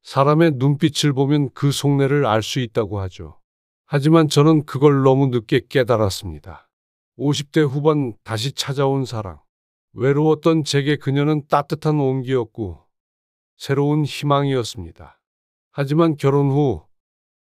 사람의 눈빛을 보면 그 속내를 알 수 있다고 하죠. 하지만 저는 그걸 너무 늦게 깨달았습니다. 50대 후반 다시 찾아온 사랑. 외로웠던 제게 그녀는 따뜻한 온기였고 새로운 희망이었습니다. 하지만 결혼 후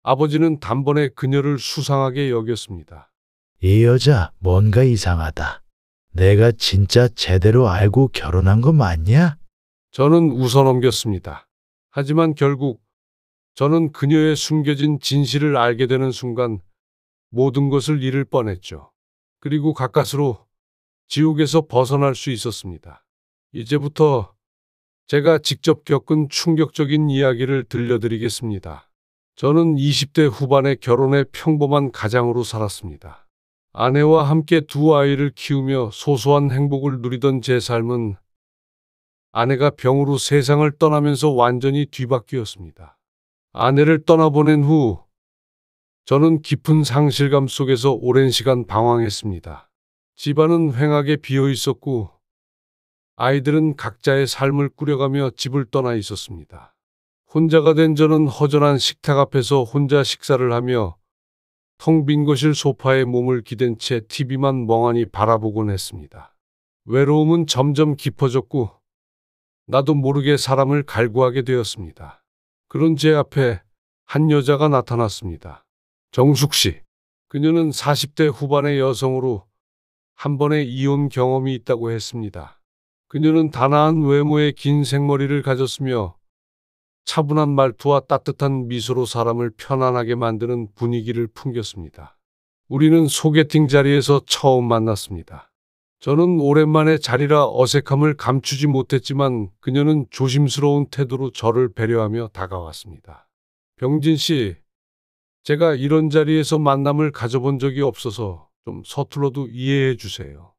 아버지는 단번에 그녀를 수상하게 여겼습니다. 이 여자 뭔가 이상하다. 내가 진짜 제대로 알고 결혼한 거 맞냐? 저는 웃어넘겼습니다. 하지만 결국 저는 그녀의 숨겨진 진실을 알게 되는 순간 모든 것을 잃을 뻔했죠. 그리고 가까스로 지옥에서 벗어날 수 있었습니다. 이제부터 제가 직접 겪은 충격적인 이야기를 들려드리겠습니다. 저는 20대 후반에 결혼해 평범한 가장으로 살았습니다. 아내와 함께 두 아이를 키우며 소소한 행복을 누리던 제 삶은 아내가 병으로 세상을 떠나면서 완전히 뒤바뀌었습니다. 아내를 떠나보낸 후 저는 깊은 상실감 속에서 오랜 시간 방황했습니다. 집안은 휑하게 비어 있었고 아이들은 각자의 삶을 꾸려가며 집을 떠나 있었습니다. 혼자가 된 저는 허전한 식탁 앞에서 혼자 식사를 하며 텅 빈 거실 소파에 몸을 기댄 채 TV만 멍하니 바라보곤 했습니다. 외로움은 점점 깊어졌고 나도 모르게 사람을 갈구하게 되었습니다. 그런 제 앞에 한 여자가 나타났습니다. 정숙 씨. 그녀는 40대 후반의 여성으로 한 번의 이혼 경험이 있다고 했습니다. 그녀는 단아한 외모에 긴 생머리를 가졌으며 차분한 말투와 따뜻한 미소로 사람을 편안하게 만드는 분위기를 풍겼습니다. 우리는 소개팅 자리에서 처음 만났습니다. 저는 오랜만에 자리라 어색함을 감추지 못했지만 그녀는 조심스러운 태도로 저를 배려하며 다가왔습니다. 병진 씨, 제가 이런 자리에서 만남을 가져본 적이 없어서 좀 서툴러도 이해해 주세요.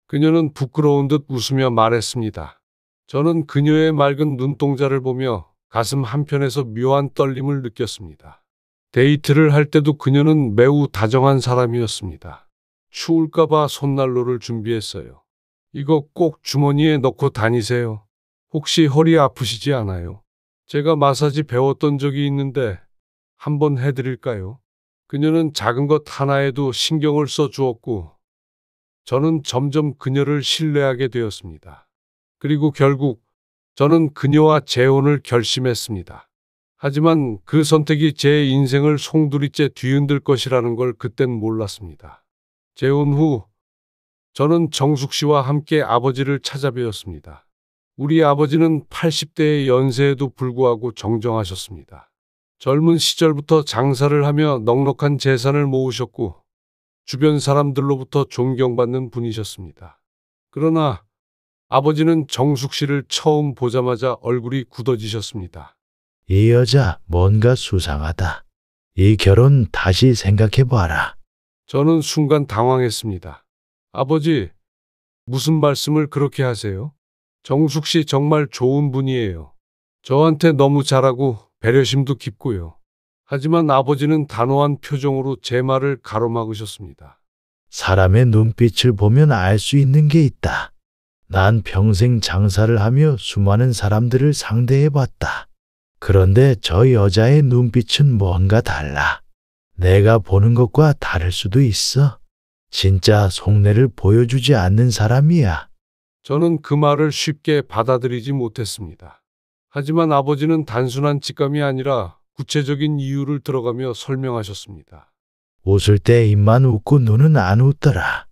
그녀는 부끄러운 듯 웃으며 말했습니다. 저는 그녀의 맑은 눈동자를 보며 가슴 한편에서 묘한 떨림을 느꼈습니다. 데이트를 할 때도 그녀는 매우 다정한 사람이었습니다. 추울까봐 손난로를 준비했어요. 이거 꼭 주머니에 넣고 다니세요. 혹시 허리 아프시지 않아요? 제가 마사지 배웠던 적이 있는데 한번 해드릴까요? 그녀는 작은 것 하나에도 신경을 써 주었고 저는 점점 그녀를 신뢰하게 되었습니다. 그리고 결국 저는 그녀와 재혼을 결심했습니다. 하지만 그 선택이 제 인생을 송두리째 뒤흔들 것이라는 걸 그땐 몰랐습니다. 재혼 후 저는 정숙 씨와 함께 아버지를 찾아뵈었습니다. 우리 아버지는 80대의 연세에도 불구하고 정정하셨습니다. 젊은 시절부터 장사를 하며 넉넉한 재산을 모으셨고 주변 사람들로부터 존경받는 분이셨습니다. 그러나 아버지는 정숙 씨를 처음 보자마자 얼굴이 굳어지셨습니다. 이 여자 뭔가 수상하다. 이 결혼 다시 생각해봐라. 저는 순간 당황했습니다. 아버지, 무슨 말씀을 그렇게 하세요? 정숙 씨 정말 좋은 분이에요. 저한테 너무 잘하고 배려심도 깊고요. 하지만 아버지는 단호한 표정으로 제 말을 가로막으셨습니다. 사람의 눈빛을 보면 알 수 있는 게 있다. 난 평생 장사를 하며 수많은 사람들을 상대해봤다. 그런데 저 여자의 눈빛은 뭔가 달라. 내가 보는 것과 다를 수도 있어. 진짜 속내를 보여주지 않는 사람이야. 저는 그 말을 쉽게 받아들이지 못했습니다. 하지만 아버지는 단순한 직감이 아니라 구체적인 이유를 들어가며 설명하셨습니다. 웃을 때 입만 웃고 눈은 안 웃더라.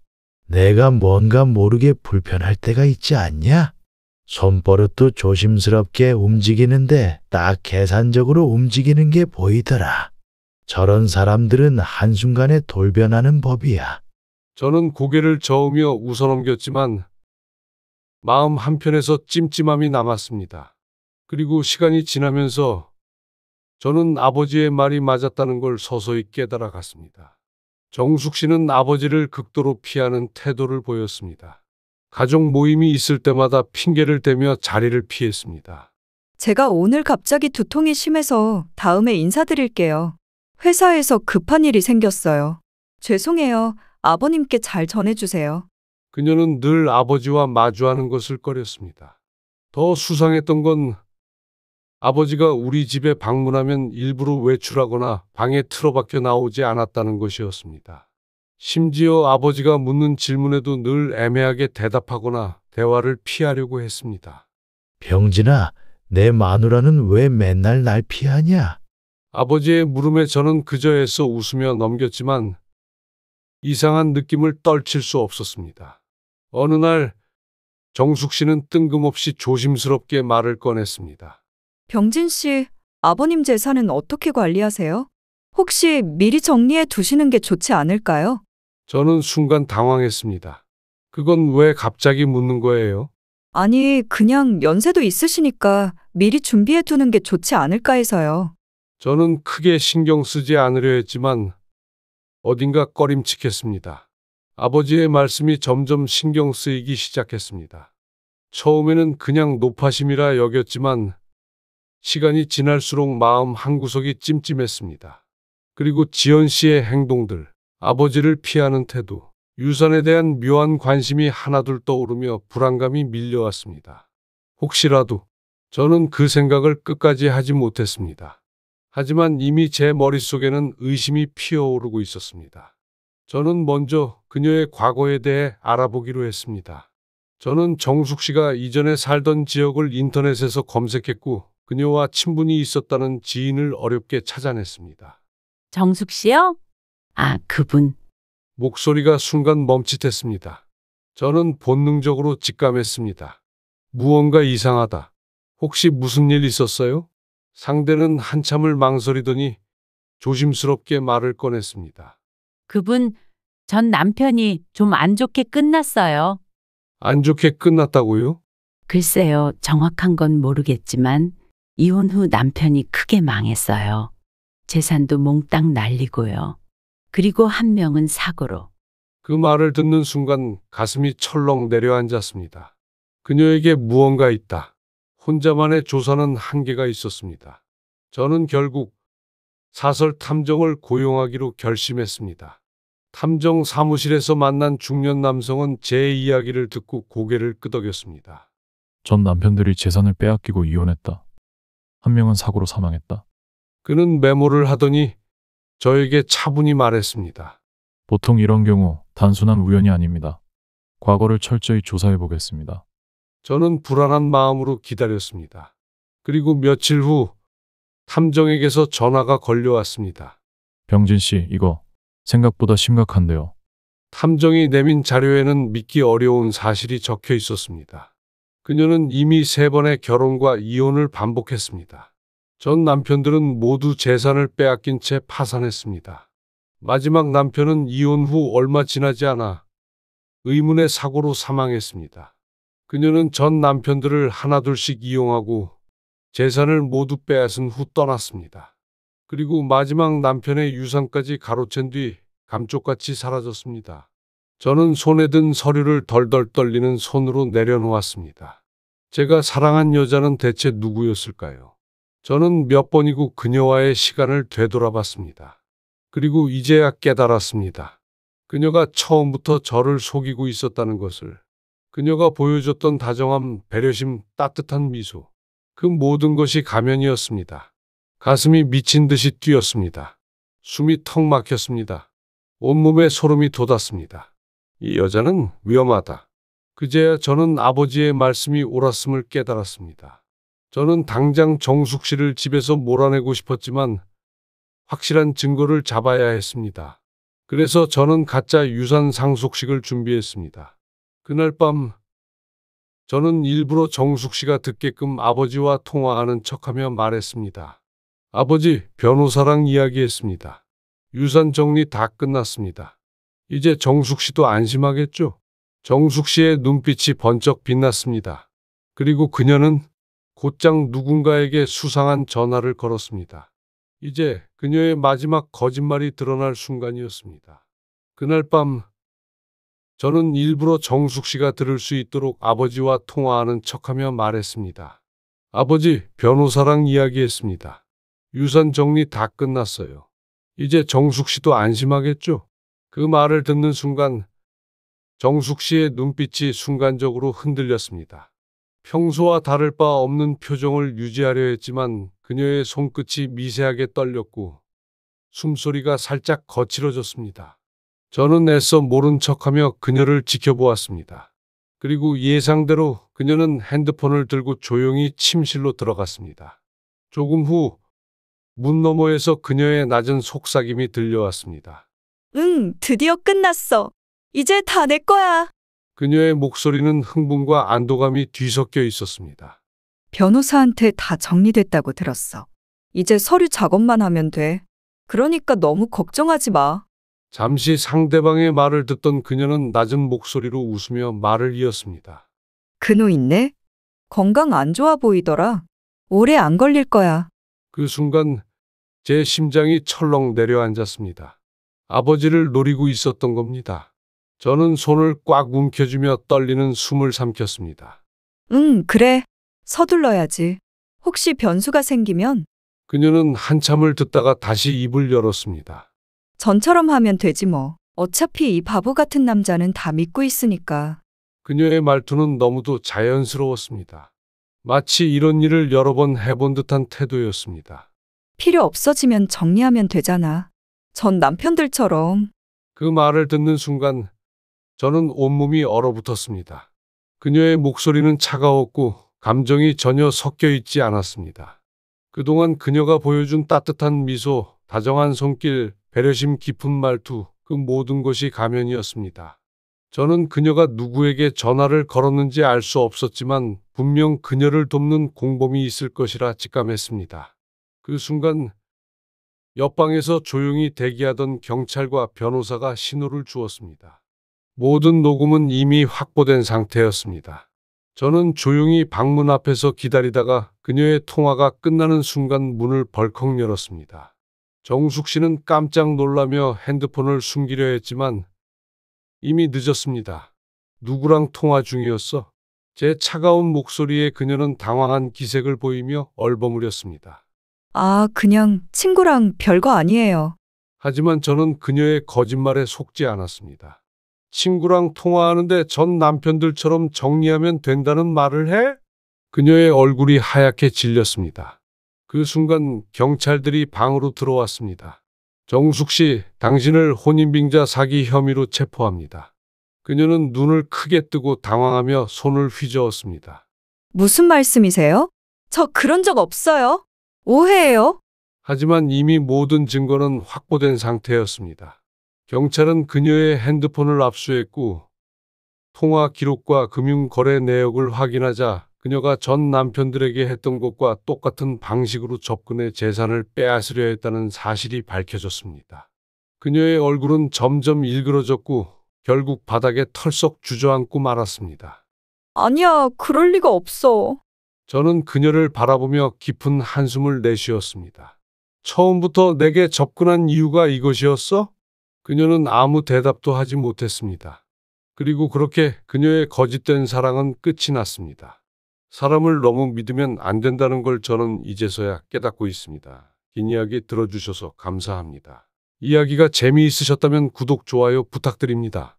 내가 뭔가 모르게 불편할 때가 있지 않냐? 손버릇도 조심스럽게 움직이는데 딱 계산적으로 움직이는 게 보이더라. 저런 사람들은 한순간에 돌변하는 법이야. 저는 고개를 저으며 웃어넘겼지만 마음 한편에서 찜찜함이 남았습니다. 그리고 시간이 지나면서 저는 아버지의 말이 맞았다는 걸 서서히 깨달아갔습니다. 정숙 씨는 아버지를 극도로 피하는 태도를 보였습니다. 가족 모임이 있을 때마다 핑계를 대며 자리를 피했습니다. 제가 오늘 갑자기 두통이 심해서 다음에 인사드릴게요. 회사에서 급한 일이 생겼어요. 죄송해요. 아버님께 잘 전해주세요. 그녀는 늘 아버지와 마주하는 것을 꺼렸습니다. 더 수상했던 건 아버지가 우리 집에 방문하면 일부러 외출하거나 방에 틀어박혀 나오지 않았다는 것이었습니다. 심지어 아버지가 묻는 질문에도 늘 애매하게 대답하거나 대화를 피하려고 했습니다. 병진아, 내 마누라는 왜 맨날 날 피하냐? 아버지의 물음에 저는 그저 애써 웃으며 넘겼지만 이상한 느낌을 떨칠 수 없었습니다. 어느 날 정숙 씨는 뜬금없이 조심스럽게 말을 꺼냈습니다. 병진 씨, 아버님 재산은 어떻게 관리하세요? 혹시 미리 정리해 두시는 게 좋지 않을까요? 저는 순간 당황했습니다. 그건 왜 갑자기 묻는 거예요? 아니, 그냥 연세도 있으시니까 미리 준비해 두는 게 좋지 않을까 해서요. 저는 크게 신경 쓰지 않으려 했지만 어딘가 꺼림칙했습니다. 아버지의 말씀이 점점 신경 쓰이기 시작했습니다. 처음에는 그냥 노파심이라 여겼지만 시간이 지날수록 마음 한구석이 찜찜했습니다. 그리고 지연 씨의 행동들, 아버지를 피하는 태도, 유산에 대한 묘한 관심이 하나둘 떠오르며 불안감이 밀려왔습니다. 혹시라도 저는 그 생각을 끝까지 하지 못했습니다. 하지만 이미 제 머릿속에는 의심이 피어오르고 있었습니다. 저는 먼저 그녀의 과거에 대해 알아보기로 했습니다. 저는 정숙 씨가 이전에 살던 지역을 인터넷에서 검색했고 그녀와 친분이 있었다는 지인을 어렵게 찾아냈습니다. 정숙 씨요? 아, 그분. 목소리가 순간 멈칫했습니다. 저는 본능적으로 직감했습니다. 무언가 이상하다. 혹시 무슨 일 있었어요? 상대는 한참을 망설이더니 조심스럽게 말을 꺼냈습니다. 그분 전 남편이 좀 안 좋게 끝났어요. 안 좋게 끝났다고요? 글쎄요, 정확한 건 모르겠지만 이혼 후 남편이 크게 망했어요. 재산도 몽땅 날리고요. 그리고 한 명은 사고로. 그 말을 듣는 순간 가슴이 철렁 내려앉았습니다. 그녀에게 무언가 있다. 혼자만의 조사는 한계가 있었습니다. 저는 결국 사설 탐정을 고용하기로 결심했습니다. 탐정 사무실에서 만난 중년 남성은 제 이야기를 듣고 고개를 끄덕였습니다. 전 남편들이 재산을 빼앗기고 이혼했다. 한 명은 사고로 사망했다. 그는 메모를 하더니 저에게 차분히 말했습니다. 보통 이런 경우 단순한 우연이 아닙니다. 과거를 철저히 조사해 보겠습니다. 저는 불안한 마음으로 기다렸습니다. 그리고 며칠 후 탐정에게서 전화가 걸려왔습니다. 병진 씨, 이거 생각보다 심각한데요. 탐정이 내민 자료에는 믿기 어려운 사실이 적혀 있었습니다. 그녀는 이미 3번의 결혼과 이혼을 반복했습니다. 전 남편들은 모두 재산을 빼앗긴 채 파산했습니다. 마지막 남편은 이혼 후 얼마 지나지 않아 의문의 사고로 사망했습니다. 그녀는 전 남편들을 하나둘씩 이용하고 재산을 모두 빼앗은 후 떠났습니다. 그리고 마지막 남편의 유산까지 가로챈 뒤 감쪽같이 사라졌습니다. 저는 손에 든 서류를 덜덜 떨리는 손으로 내려놓았습니다. 제가 사랑한 여자는 대체 누구였을까요? 저는 몇 번이고 그녀와의 시간을 되돌아봤습니다. 그리고 이제야 깨달았습니다. 그녀가 처음부터 저를 속이고 있었다는 것을. 그녀가 보여줬던 다정함, 배려심, 따뜻한 미소. 그 모든 것이 가면이었습니다. 가슴이 미친 듯이 뛰었습니다. 숨이 턱 막혔습니다. 온몸에 소름이 돋았습니다. 이 여자는 위험하다. 그제야 저는 아버지의 말씀이 옳았음을 깨달았습니다. 저는 당장 정숙 씨를 집에서 몰아내고 싶었지만 확실한 증거를 잡아야 했습니다. 그래서 저는 가짜 유산 상속식을 준비했습니다. 그날 밤 저는 일부러 정숙 씨가 듣게끔 아버지와 통화하는 척하며 말했습니다. 아버지, 변호사랑 이야기했습니다. 유산 정리 다 끝났습니다. 이제 정숙 씨도 안심하겠죠? 정숙 씨의 눈빛이 번쩍 빛났습니다. 그리고 그녀는 곧장 누군가에게 수상한 전화를 걸었습니다. 이제 그녀의 마지막 거짓말이 드러날 순간이었습니다. 그날 밤 저는 일부러 정숙 씨가 들을 수 있도록 아버지와 통화하는 척하며 말했습니다. 아버지, 변호사랑 이야기했습니다. 유산 정리 다 끝났어요. 이제 정숙 씨도 안심하겠죠? 그 말을 듣는 순간 정숙 씨의 눈빛이 순간적으로 흔들렸습니다. 평소와 다를 바 없는 표정을 유지하려 했지만 그녀의 손끝이 미세하게 떨렸고 숨소리가 살짝 거칠어졌습니다. 저는 애써 모른 척하며 그녀를 지켜보았습니다. 그리고 예상대로 그녀는 핸드폰을 들고 조용히 침실로 들어갔습니다. 조금 후 문 너머에서 그녀의 낮은 속삭임이 들려왔습니다. 응, 드디어 끝났어. 이제 다 내 거야. 그녀의 목소리는 흥분과 안도감이 뒤섞여 있었습니다. 변호사한테 다 정리됐다고 들었어. 이제 서류 작업만 하면 돼. 그러니까 너무 걱정하지 마. 잠시 상대방의 말을 듣던 그녀는 낮은 목소리로 웃으며 말을 이었습니다. 근호 있네? 건강 안 좋아 보이더라. 오래 안 걸릴 거야. 그 순간 제 심장이 철렁 내려앉았습니다. 아버지를 노리고 있었던 겁니다. 저는 손을 꽉 움켜쥐며 떨리는 숨을 삼켰습니다. 응, 그래. 서둘러야지. 혹시 변수가 생기면 그녀는 한참을 듣다가 다시 입을 열었습니다. 전처럼 하면 되지 뭐. 어차피 이 바보 같은 남자는 다 믿고 있으니까. 그녀의 말투는 너무도 자연스러웠습니다. 마치 이런 일을 여러 번 해본 듯한 태도였습니다. 필요 없어지면 정리하면 되잖아. 전 남편들처럼. 그 말을 듣는 순간 저는 온몸이 얼어붙었습니다. 그녀의 목소리는 차가웠고 감정이 전혀 섞여 있지 않았습니다. 그동안 그녀가 보여준 따뜻한 미소, 다정한 손길, 배려심 깊은 말투, 그 모든 것이 가면이었습니다. 저는 그녀가 누구에게 전화를 걸었는지 알 수 없었지만 분명 그녀를 돕는 공범이 있을 것이라 직감했습니다. 그 순간 옆방에서 조용히 대기하던 경찰과 변호사가 신호를 주었습니다. 모든 녹음은 이미 확보된 상태였습니다. 저는 조용히 방문 앞에서 기다리다가 그녀의 통화가 끝나는 순간 문을 벌컥 열었습니다. 정숙 씨는 깜짝 놀라며 핸드폰을 숨기려 했지만 이미 늦었습니다. 누구랑 통화 중이었어? 제 차가운 목소리에 그녀는 당황한 기색을 보이며 얼버무렸습니다. 아, 그냥 친구랑 별거 아니에요. 하지만 저는 그녀의 거짓말에 속지 않았습니다. 친구랑 통화하는데 전 남편들처럼 정리하면 된다는 말을 해? 그녀의 얼굴이 하얗게 질렸습니다. 그 순간 경찰들이 방으로 들어왔습니다. 정숙 씨, 당신을 혼인빙자 사기 혐의로 체포합니다. 그녀는 눈을 크게 뜨고 당황하며 손을 휘저었습니다. 무슨 말씀이세요? 저 그런 적 없어요. 오해예요. 하지만 이미 모든 증거는 확보된 상태였습니다. 경찰은 그녀의 핸드폰을 압수했고 통화 기록과 금융거래 내역을 확인하자 그녀가 전 남편들에게 했던 것과 똑같은 방식으로 접근해 재산을 빼앗으려 했다는 사실이 밝혀졌습니다. 그녀의 얼굴은 점점 일그러졌고 결국 바닥에 털썩 주저앉고 말았습니다. 아니야, 그럴 리가 없어. 저는 그녀를 바라보며 깊은 한숨을 내쉬었습니다. 처음부터 내게 접근한 이유가 이것이었어? 그녀는 아무 대답도 하지 못했습니다. 그리고 그렇게 그녀의 거짓된 사랑은 끝이 났습니다. 사람을 너무 믿으면 안 된다는 걸 저는 이제서야 깨닫고 있습니다. 긴 이야기 들어주셔서 감사합니다. 이야기가 재미있으셨다면 구독, 좋아요 부탁드립니다.